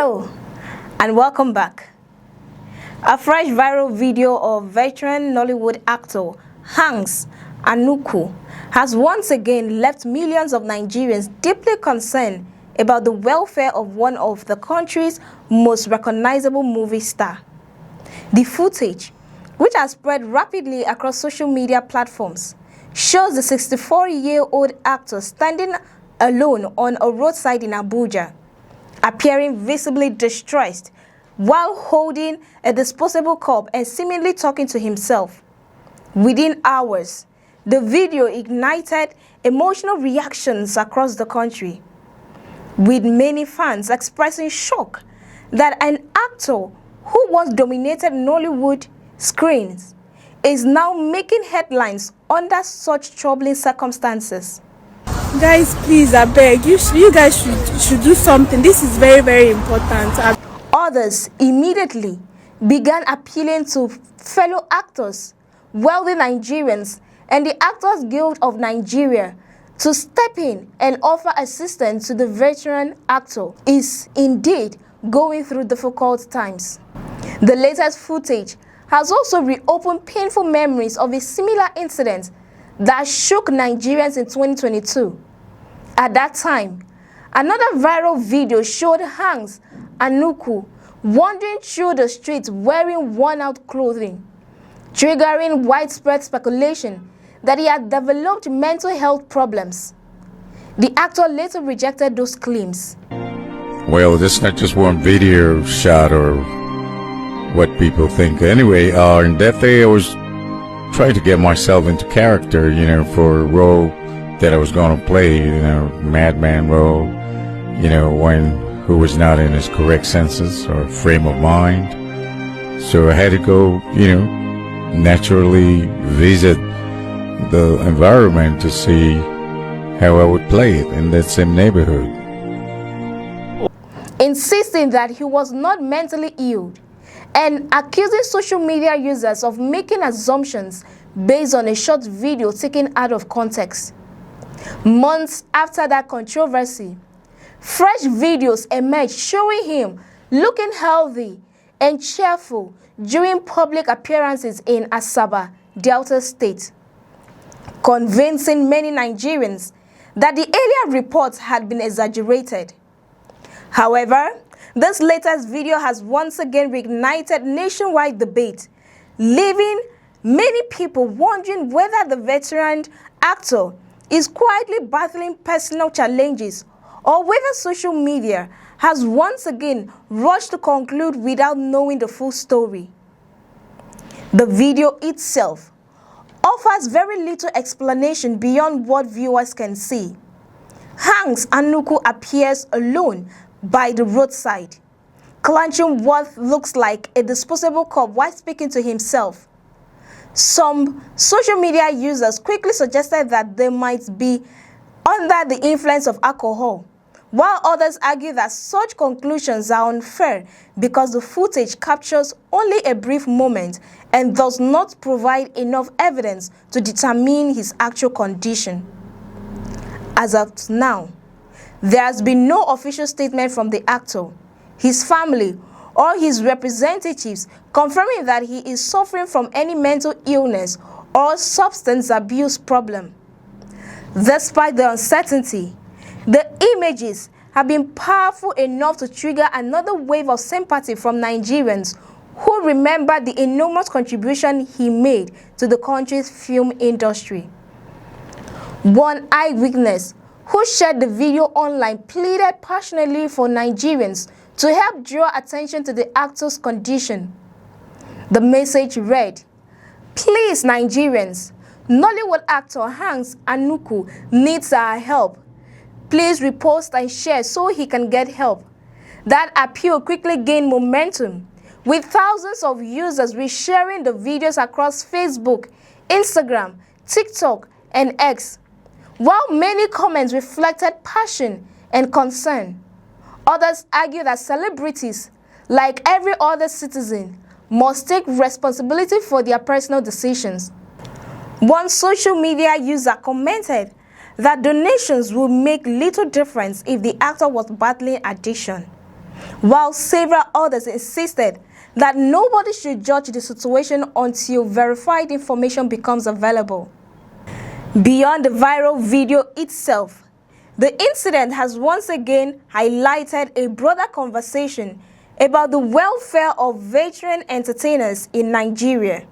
Hello and welcome back. A fresh viral video of veteran Nollywood actor Anuku has once again left millions of Nigerians deeply concerned about the welfare of one of the country's most recognizable movie stars. The footage, which has spread rapidly across social media platforms, shows the 64-year-old actor standing alone on a roadside in Abuja, appearing visibly distressed while holding a disposable cup and seemingly talking to himself. Within hours, the video ignited emotional reactions across the country, with many fans expressing shock that an actor who once dominated Nollywood screens is now making headlines under such troubling circumstances. Guys, please, I beg you guys should do something. This is very, very important. Others immediately began appealing to fellow actors, wealthy Nigerians, and the Actors Guild of Nigeria to step in and offer assistance to the veteran actor is indeed going through difficult times. The latest footage has also reopened painful memories of a similar incident that shook Nigerians in 2022. At that time, another viral video showed Anuku wandering through the streets wearing worn-out clothing, triggering widespread speculation that he had developed mental health problems. The actor later rejected those claims. Well, this is not just one video shot or what people think. Anyway, in that day I was trying to get myself into character, for a role that I was going to play, madman role, who was not in his correct senses or frame of mind. So I had to go, naturally visit the environment to see how I would play it in that same neighborhood. Insisting that he was not mentally ill and accusing social media users of making assumptions based on a short video taken out of context. Months after that controversy, fresh videos emerged showing him looking healthy and cheerful during public appearances in Asaba, Delta State, convincing many Nigerians that the earlier reports had been exaggerated. However, this latest video has once again reignited nationwide debate, leaving many people wondering whether the veteran actor is quietly battling personal challenges or whether social media has once again rushed to conclude without knowing the full story. The video itself offers very little explanation beyond what viewers can see. Anuku appears alone by the roadside, clutching what looks like a disposable cup while speaking to himself. Some social media users quickly suggested that they might be under the influence of alcohol, while others argue that such conclusions are unfair because the footage captures only a brief moment and does not provide enough evidence to determine his actual condition. As of now, there has been no official statement from the actor, his family, or his representatives confirming that he is suffering from any mental illness or substance abuse problem. Despite the uncertainty, the images have been powerful enough to trigger another wave of sympathy from Nigerians who remember the enormous contribution he made to the country's film industry. One eyewitness who shared the video online pleaded passionately for Nigerians to help draw attention to the actor's condition. The message read, "Please, Nigerians, Nollywood actor Anuku needs our help. Please repost and share so he can get help." That appeal quickly gained momentum, with thousands of users resharing the videos across Facebook, Instagram, TikTok, and X, while many comments reflected passion and concern. Others argue that celebrities, like every other citizen, must take responsibility for their personal decisions. One social media user commented that donations will make little difference if the actor was battling addiction, while several others insisted that nobody should judge the situation until verified information becomes available. Beyond the viral video itself, the incident has once again highlighted a broader conversation about the welfare of veteran entertainers in Nigeria.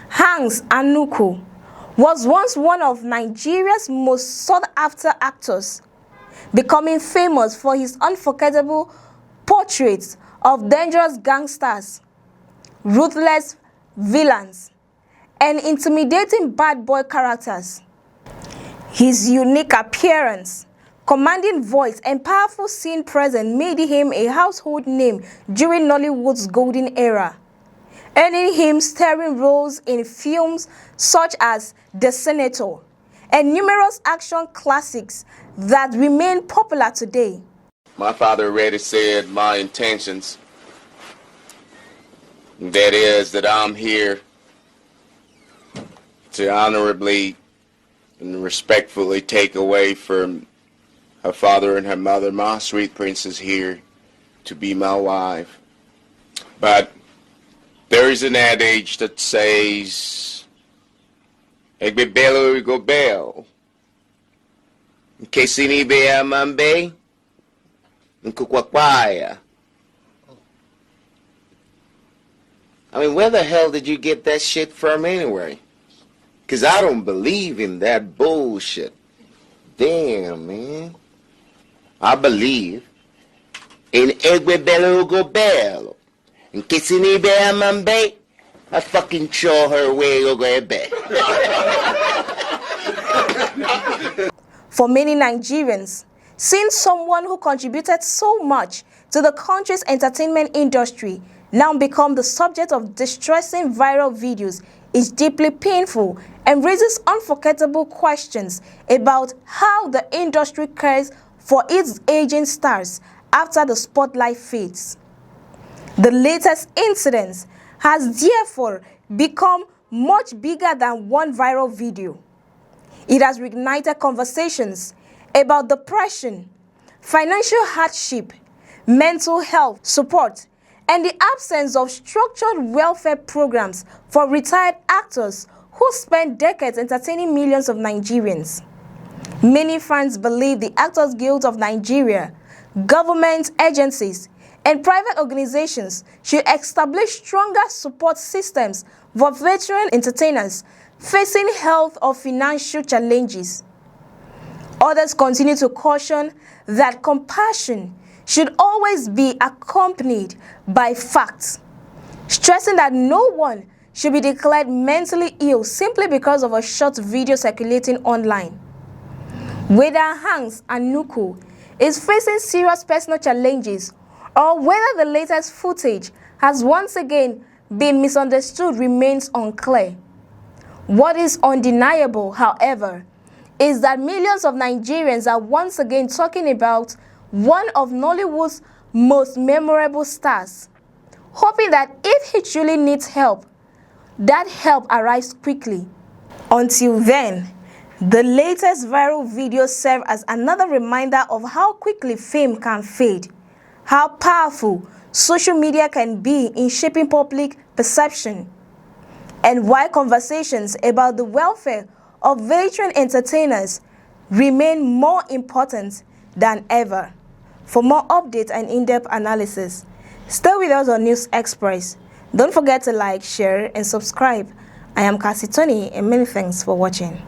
Hans Anuku was once one of Nigeria's most sought-after actors, becoming famous for his unforgettable portraits of dangerous gangsters, ruthless villains, and intimidating bad boy characters. His unique appearance, commanding voice, and powerful scene presence made him a household name during Nollywood's golden era, earning him starring roles in films such as The Senator and numerous action classics that remain popular today. My father already said my intentions. That is that I'm here to honorably and respectfully take away from her father and her mother, my sweet princess here, to be my wife. But there is an adage that says, "Egbe belo go bel." Nkesini be amambe, nkukwakwaya. I mean, where the hell did you get that shit from anyway? Because I don't believe in that bullshit. Damn, man. I believe in Egbe Belo Go Belo. In Kissini Be Amambe, I fucking show her way over Ebe. For many Nigerians, seeing someone who contributed so much to the country's entertainment industry now become the subject of distressing viral videos is deeply painful and raises unforgettable questions about how the industry cares for its aging stars after the spotlight fades. The latest incident has therefore become much bigger than one viral video. It has reignited conversations about depression, financial hardship, mental health support, and the absence of structured welfare programs for retired actors who spent decades entertaining millions of Nigerians. Many fans believe the Actors Guild of Nigeria, government agencies, and private organizations should establish stronger support systems for veteran entertainers facing health or financial challenges. Others continue to caution that compassion should always be accompanied by facts, stressing that no one should be declared mentally ill simply because of a short video circulating online. Whether Hans Anuku is facing serious personal challenges or whether the latest footage has once again been misunderstood remains unclear. What is undeniable, however, is that millions of Nigerians are once again talking about one of Nollywood's most memorable stars, hoping that if he truly needs help, that help arrives quickly. Until then, the latest viral videos serve as another reminder of how quickly fame can fade, how powerful social media can be in shaping public perception, and why conversations about the welfare of veteran entertainers remain more important than ever. For more updates and in-depth analysis, stay with us on News Express. Don't forget to like, share, and subscribe. I am Cassie Tony, and many thanks for watching.